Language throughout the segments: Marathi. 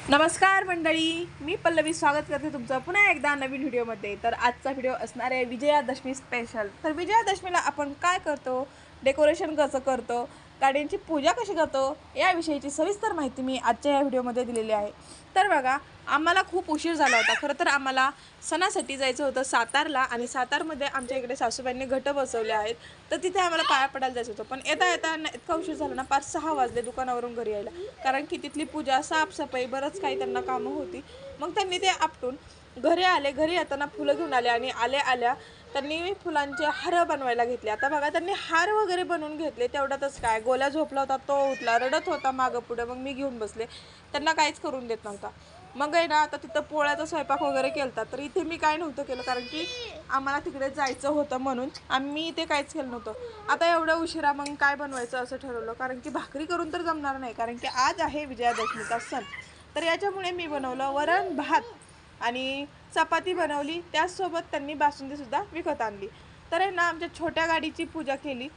नमस्कार मंडळी, मी पल्लवी स्वागत करते तुमचं पुन्हा एकदा नवीन व्हिडिओमध्ये। तर आजचा व्हिडिओ असणार आहे विजयादशमी स्पेशल। तर विजयादशमीला आपण काय करतो, डेकोरेशन कसं करतो, गाड्यांची पूजा कशी करतो याविषयीची सविस्तर माहिती मी आजच्या या व्हिडिओमध्ये दिलेली आहे। तर बघा, आम्हाला खूप उशीर झाला होता। खरं तर आम्हाला सणासाठी जायचं होतं सातारला, आणि सातारमध्ये आमच्या इकडे सासूबाईंनी घट बसवले आहेत, तर तिथे आम्हाला पाया पडायला जायचं होतं। पण येता येता इतका उशीर झाला ना, 5-6 वाजले दुकानावरून घरी यायला, कारण की तिथली पूजा, साफसफाई, बरंच काही त्यांना कामं होती। मग त्यांनी ते आपटून घरी आले। घरी येताना फुलं घेऊन आले, आणि आल्या त्यांनी फुलांचे हार बनवायला घेतले। आता बघा, त्यांनी हार वगैरे बनवून घेतले, तेवढ्यातच काय गोल्या झोपला होता, तो उठला, रडत होता मागं पुढे। मग मी घेऊन बसले, त्यांना काहीच करून देत नव्हता। मग आहे ना, आता तिथं पोळ्याचा स्वयंपाक वगैरे केलता, तर इथे मी काय नव्हतं केलं, कारण की आम्हाला तिकडे जायचं होतं म्हणून आम्ही इथे काहीच केलं नव्हतं। आता एवढ्या उशिरा मग काय बनवायचं असं ठरवलं, कारण की भाकरी करून तर जमणार नाही, कारण की आज आहे विजयादशमीचा सण। तर याच्यामुळे मी बनवलं वरण भात आणि चपाती बनवली, त्याचसोबत त्यांनी बासुंदीसुद्धा विकत आणली। तर आहे ना, आमच्या छोट्या गाडीची पूजा केली,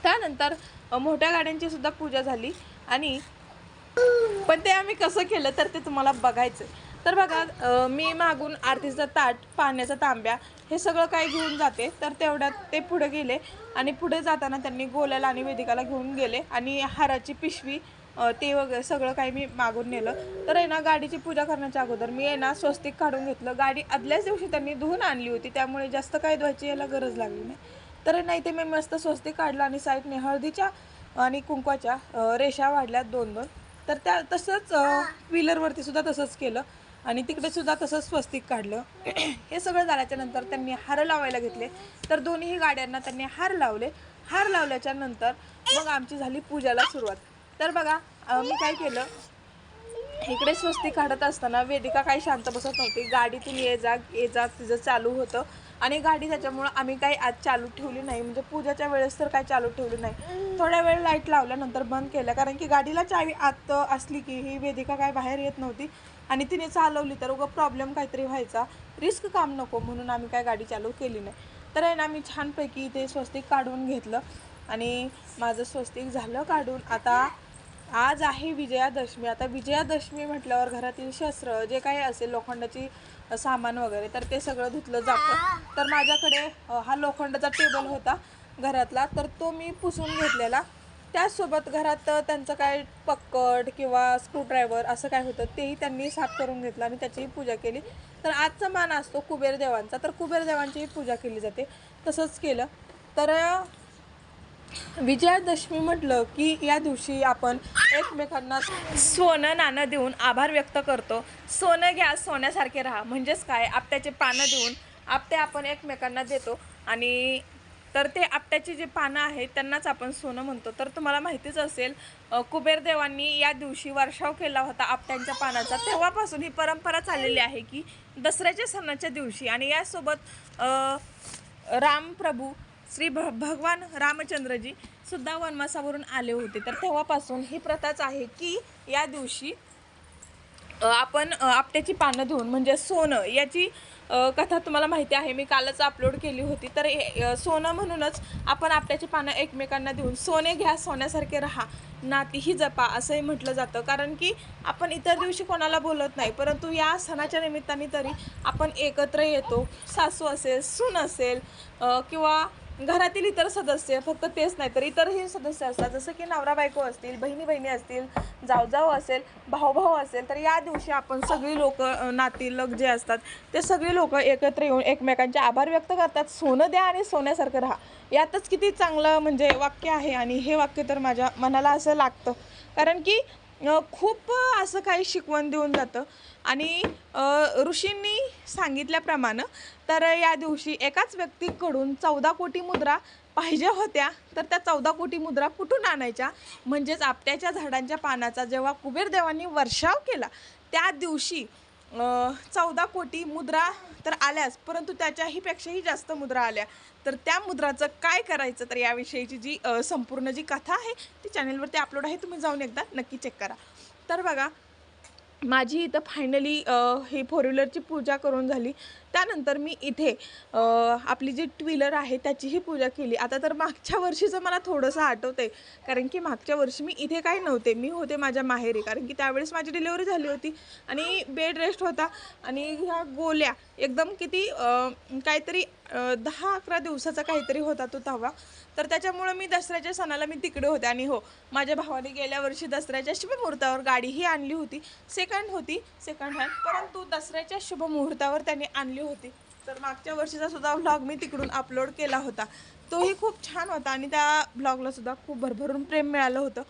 त्यानंतर मोठ्या गाड्यांची सुद्धा पूजा झाली। आणि पण ते आम्ही कसं केलं तर ते तुम्हाला बघायचं। तर बघा, मी मागून आरतीचं ताट, पाण्याचा तांब्या, हे सगळं काही घेऊन जाते। तर तेवढ्यात ते पुढे गेले, आणि पुढे जाताना त्यांनी गोल्याला आणि वेदिकाला घेऊन गेले, आणि हाराची पिशवी, ते वगैरे सगळं काही मी मागून नेलं। तर आहे ना, गाडीची पूजा करण्याच्या अगोदर मी आहे ना स्वस्तिक काढून घेतलं। गाडी आदल्याच दिवशी त्यांनी धुवून आणली होती, त्यामुळे जास्त काही धुवायची याला गरज लागली नाही। तर नाही, ते मी मस्त स्वस्तिक काढलं, आणि साईडने हळदीच्या आणि कुंकवाच्या रेषा वाढल्यात 2-2। तर त्या तसंच व्हीलरवरती सुद्धा तसंच केलं, आणि तिकडे सुद्धा तसंच स्वस्तिक काढलं। हे सगळं झाल्याच्या नंतर त्यांनी हार लावायला घेतले। तर दोन्ही गाड्यांना त्यांनी हार लावले। हार लावल्याच्या नंतर मग आमची झाली पूजाला सुरुवात। तर बघा, मी काय केलं, इकडे स्वस्तिक काढत असताना वेदिका काही शांत बसत नव्हती। गाडीतून ये जा तिचं चालू होतं, आणि गाडी त्याच्यामुळं आम्ही काही आज चालू ठेवली नाही, म्हणजे पूजाच्या वेळेस तर काही चालू ठेवली नाही। थोड्या वेळ लाईट लावल्यानंतर बंद केल्या, कारण की गाडीला चावी आत असली की ही वेदिका काय बाहेर येत नव्हती, आणि तिने चालवली तर उगा प्रॉब्लेम काहीतरी व्हायचा, रिस्क काम नको, म्हणून आम्ही काय गाडी चालू केली नाही। तर आहे ना, मी छानपैकी इथे स्वस्तिक काढून घेतलं, आणि माझं स्वस्तिक झालं काढून। आता आज आहे विजयादशमी। आता विजयादशमी म्हटल्यावर घरातील शस्त्र जे काही असेल, लोखंडाची सामान वगैरे, तर ते सगळं धुतलं जातं। तर माझ्याकडे हा लोखंडाचा टेबल होता घरातला, तर तो मी पुसून घेतलेला। त्याचसोबत घरात त्यांचं काय पक्कड किंवा स्क्रूड्रायव्हर असं काय होतं, तेही त्यांनी साफ करून घेतलं, आणि त्याचीही पूजा केली। तर आजचा मान असतो कुबेरदेवांचा, तर कुबेरदेवांचीही पूजा केली जाते, तसंच केलं। तर विजयादशमी म्हटलं की या दिवशी आपण एकमेकांना सोनं नाणं देऊन आभार व्यक्त करतो। सोनं घ्या, सोन्यासारखे राहा, म्हणजेच काय, आपट्याचे पानं देऊन आपटे आपण एकमेकांना देतो। आणि तर ते आपट्याची जे पानं आहेत त्यांनाच आपण सोनं म्हणतो। तर तुम्हाला माहितीच असेल, कुबेरदेवांनी या दिवशी वर्षाव केला होता आपट्यांच्या पानाचा। तेव्हापासून ही परंपरा चाललेली आहे की दसऱ्याच्या सणाच्या दिवशी, आणि यासोबत रामप्रभू भगवान रामचंद्रजी सुद्धा वनवासावरून आले होते। तर तेव्हापासून ही प्रथाच आहे की या दिवशी आपण आपट्याची पानं धुवून, म्हणजे सोनं, याची कथा तुम्हाला माहिती आहे, मी कालच अपलोड केली होती। तर सोनं म्हणूनच आपण आपट्याची पानं एकमेकांना देऊन, सोने घ्या, सोन्यासारखे राहा, नातीही जपा, असंही म्हटलं जातं। कारण की आपण इतर दिवशी कोणाला बोलत नाही, परंतु या सणाच्या निमित्ताने तरी आपण एकत्र येतो। सासू असेल, सून असेल, किंवा घरातील इतर सदस्य, फक्त तेच नाही तर इतरही सदस्य असतात, जसं की नवरा बायको असतील, बहिणी बहिणी असतील, जाऊ असेल, भाऊ असेल। तर या दिवशी आपण सगळी लोक, नातीलग जे असतात, ते सगळी लोक एकत्र येऊन एकमेकांचे आभार व्यक्त करतात। सोनं द्या आणि सोन्यासारखं राहा, यातच किती चांगलं म्हणजे वाक्य आहे, आणि हे वाक्य तर माझ्या मनाला असं लागतं, कारण की खूप असं काही शिकवण देऊन जातं। आणि ऋषींनी सांगितल्याप्रमाणे तर या दिवशी एकाच व्यक्तीकडून 14 कोटी मुद्रा पाहिजे होत्या, तर त्या 14 कोटी मुद्रा कुठून आणायच्या, म्हणजेच आपट्याच्या झाडांच्या पानाचा जेव्हा कुबेरदेवांनी वर्षाव केला त्या दिवशी 14 कोटी मुद्रा तर आल्याच, परंतु त्याच्याही पेक्षाही जास्त मुद्रा आल्या। तर त्या मुद्राचं काय करायचं, तर याविषयीची जी संपूर्ण जी कथा आहे ती चॅनलवरती अपलोड आहे, तुम्ही जाऊन एकदा नक्की चेक करा। तर बघा, माझी इथं फायनली ही फोर व्हीलरची पूजा करून झाली. त्यानंतर मी इथे आपली जी टू व्हीलर आहे त्याचीही पूजा केली. आता तर मागच्या वर्षीचं मला थोडंसं आठवतं आहे, कारण की मागच्या वर्षी मी इथे काही नव्हते, मी होते माझ्या माहेरी. कारण की त्यावेळेस माझी डिलिव्हरी झाली होती आणि बेड रेस्ट होता आणि ह्या गोल्या एकदम किती काहीतरी 10-11 दिवसाचा काहीतरी होता तो तवा. तर त्याच्यामुळं मी दसऱ्याच्या सणाला मी तिकडे होते. आणि हो, माझ्या भावाने गेल्या वर्षी दसऱ्याच्या शुभमुहूर्तावर गाडीही आणली होती. सेकंड हँड, परंतु दसऱ्याच्या शुभमुहूर्तावर त्याने आणली होती. तर मागच्या वर्षीचा सुद्धा व्लॉग मी तिकडून अपलोड केला होता. तोही खूप छान होता आणि त्या व्लॉगला सुद्धा खूप भरभरून प्रेम मिळालं होतं.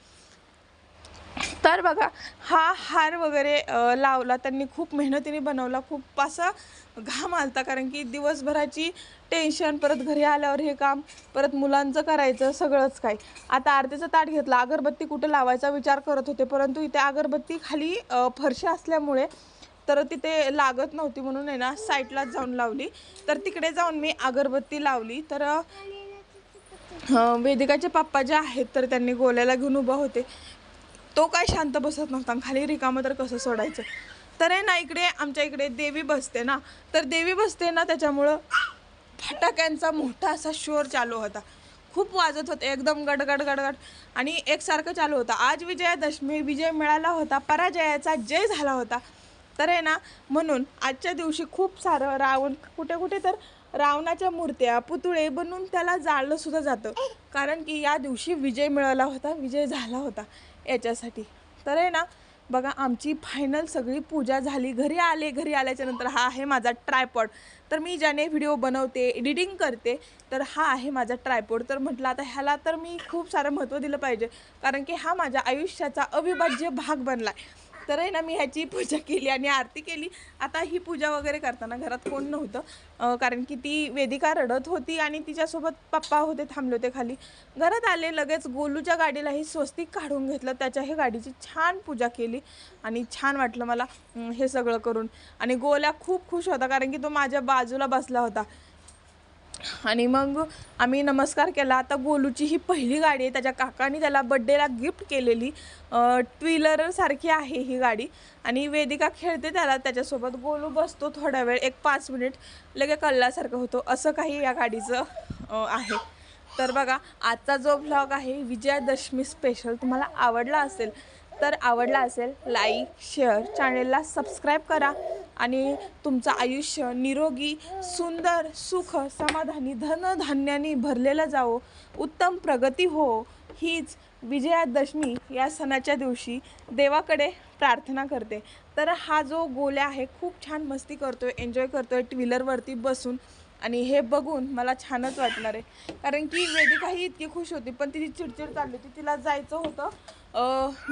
तर बघा, हा हार वगैरे लावला त्यांनी, खूप मेहनतीने बनवला, खूप असा घाम आलता. कारण की दिवसभराची टेन्शन, परत घरी आल्यावर हे काम, परत मुलांचं करायचं, सगळंच काही. आता आरतीचं ताट घेतलं, अगरबत्ती कुठं लावायचा विचार करत होते, परंतु इथे अगरबत्ती खाली फरशी असल्यामुळे तर तिथे लागत नव्हती, म्हणून आहे ना साईडलाच जाऊन लावली. तर तिकडे जाऊन मी अगरबत्ती लावली. तर वेदिकाचे पप्पा जे आहेत तर त्यांनी गोल्याला घेऊन उभा होते. तो काय शांत बसत नव्हता, खाली रिकामं तर कसं सोडायचं. तर आहे ना, इकडे आमच्या इकडे देवी बसते ना, तर देवी बसते ना त्याच्यामुळं फटाक्यांचा मोठा असा शोर चालू होता. खूप वाजत होते, एकदम गडगड गडगड आणि एकसारखं चालू होतं. आज विजयादशमी, विजय मिळाला होता, पराजयाचा जय झाला होता. तर आहे ना, म्हणून आजच्या दिवशी खूप सारं रावण, कुठे कुठे तर रावणाच्या मूर्त्या, पुतळे बनवून त्याला जाळलं सुद्धा जातं. कारण की या दिवशी विजय मिळाला होता, विजय झाला होता याच्यासाठी. तर आहे ना, बघा आमची फायनल सगळी पूजा झाली. घरी आल्याच्या नंतर हा आहे माझा ट्रायपॉड. तर मी ज्याने व्हिडिओ बनवते, एडिटिंग करते, तर हा आहे माझा ट्रायपॉड. तर म्हटलं आता ह्याला तर मी खूप सारं महत्त्व दिलं पाहिजे, कारण की हा माझ्या आयुष्याचा अविभाज्य भाग बनला आहे. तर आहे ना, मी ह्याची पूजा केली आणि आरती केली. आता ही पूजा वगैरे करताना घरात कोण नव्हतं, कारण की ती वेदिका रडत होती आणि तिच्यासोबत पप्पा होते, थांबले होते खाली. घरात आले, लगेच गोलूच्या गाडीलाही स्वस्तिक काढून घेतलं, त्याच्याही गाडीची छान पूजा केली आणि छान वाटलं मला हे सगळं करून. आणि गोल्या खूप खुश होता, कारण की तो माझ्या बाजूला बसला होता. आणि मग आम्ही नमस्कार केला. आता गोलूची ही पहिली गाडी आहे, त्याच्या काकाने त्याला बड्डेला गिफ्ट केलेली. टू व्हीलरसारखी आहे ही गाडी आणि वेदिका खेळते त्याला त्याच्यासोबत. गोलू बसतो थोडा वेळ, एक 5 मिनिट, लगे कल्ल्यासारखं होतो, असं काही या गाडीचं आहे. तर बघा, आजचा जो व्लॉग आहे विजयादशमी स्पेशल तुम्हाला आवडला असेल लाईक, शेअर, चॅनेलला सबस्क्राईब करा आणि तुमचं आयुष्य निरोगी, सुंदर, सुख, समाधानी, धनधान्याने भरलेलं जावो, उत्तम प्रगती हो, हीच विजयादशमी या सणाच्या दिवशी देवाकडे प्रार्थना करते. तर हा जो गोल्या आहे खूप छान मस्ती करतोय, एन्जॉय करतोय टू व्हीलरवरती बसून आणि हे बघून मला छानच वाटणार आहे. कारण की वेदिकाही इतकी खुश होती, पण तिची चिडचिड चालली होती. तिला जायचं होतं,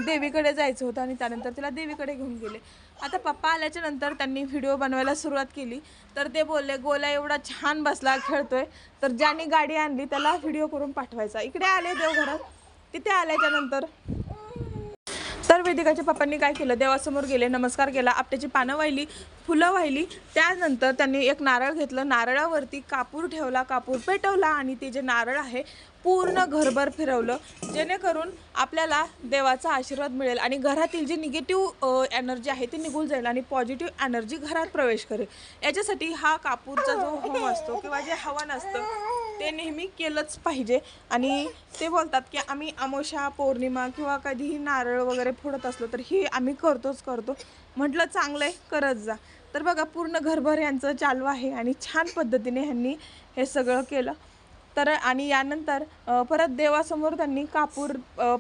देवीकडे जायचं होतं आणि त्यानंतर तिला देवीकडे घेऊन गेले. आता पप्पा आल्याच्या नंतर त्यांनी व्हिडिओ बनवायला सुरुवात केली. तर ते बोलले गोल्या एवढा छान बसला, खेळतोय, तर ज्याने गाडी आणली त्याला व्हिडिओ करून पाठवायचा. इकडे आले देवघरात. तिथे आल्याच्या नंतर तर वेदिकाच्या पप्पांनी काय केलं, देवासमोर गेले, नमस्कार केला, आपट्याची पानं वाहिली, फुलं वाहिली. त्यानंतर त्यांनी एक नारळ घेतलं, नारळावरती कापूर ठेवला, कापूर पेटवला आणि ते जे नारळ आहे पूर्ण घरभर फिरवलं, जेणेकरून आपल्याला देवाचा आशीर्वाद मिळेल आणि घरातील जी निगेटिव्ह एनर्जी आहे ती निघून जाईल आणि पॉझिटिव्ह एनर्जी घरात प्रवेश करेल. याच्यासाठी हा कापूरचा जो होम असतो किंवा जे हवन असतं ते नेहमी केलंच पाहिजे. आणि ते बोलतात की आम्ही अमावस्या, पौर्णिमा किंवा कधीही नारळ वगैरे फोडत असलो तर ही आम्ही करतो. म्हटलं चांगलं आहे, करत जा. तर बघा, पूर्ण घरभर यांचं चालू आहे आणि छान पद्धतीने ह्यांनी हे सगळं केलं. तर आणि यानंतर परत देवासमोर त्यांनी कापूर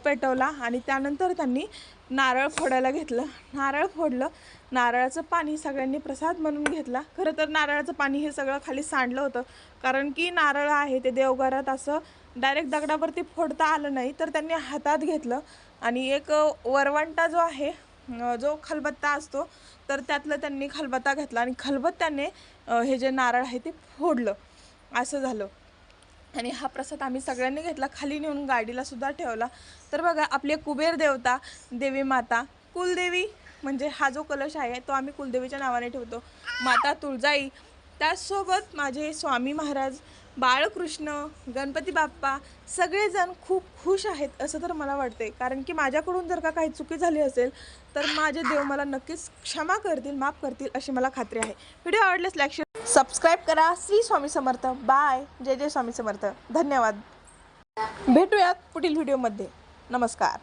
पेटवला आणि त्यानंतर त्यांनी नारळ फोडायला घेतलं. नारळ फोडलं, नारळाचं पाणी सगळ्यांनी प्रसाद म्हणून घेतला. खरं तर नारळाचं पाणी हे सगळं खाली सांडलं होतं, कारण की नारळ आहे ते देवघरात असं डायरेक्ट दगडावरती फोडता आलं नाही. तर त्यांनी हातात घेतलं आणि एक वरवंटा जो आहे, जो खलबत्ता असतो, तर त्यातलं त्यांनी खलबत्ता घेतला आणि खलबत्त्याने हे जे नारळ आहे ते फोडलं. असं झालं आणि हा प्रसाद आम्ही सगळ्यांनी घेतला, खाली नेऊन गाडीला सुद्धा ठेवला. तर बघा, आपले कुबेर देवता, देवी माता, कुलदेवी, म्हणजे हा जो कलश आहे तो आम्ही कुलदेवीच्या नावाने ठेवतो, माता तुळजाई, त्याचसोबत माझे स्वामी महाराज, बाळकृष्ण, गणपती बाप्पा सगळेजण खूप खुश आहेत असं तर मला वाटते. कारण की माझ्याकडून जर का काही चुकी झाली असेल तर माझे देव मला नक्कीच क्षमा करतील, माफ करतील अशी मला खात्री आहे. व्हिडिओ आवडल्यास लाईक शेअर सबस्क्राईब करा. श्री स्वामी समर्थ. बाय. जय जय स्वामी समर्थ. धन्यवाद. भेटूयात पुढील व्हिडिओमध्ये. नमस्कार.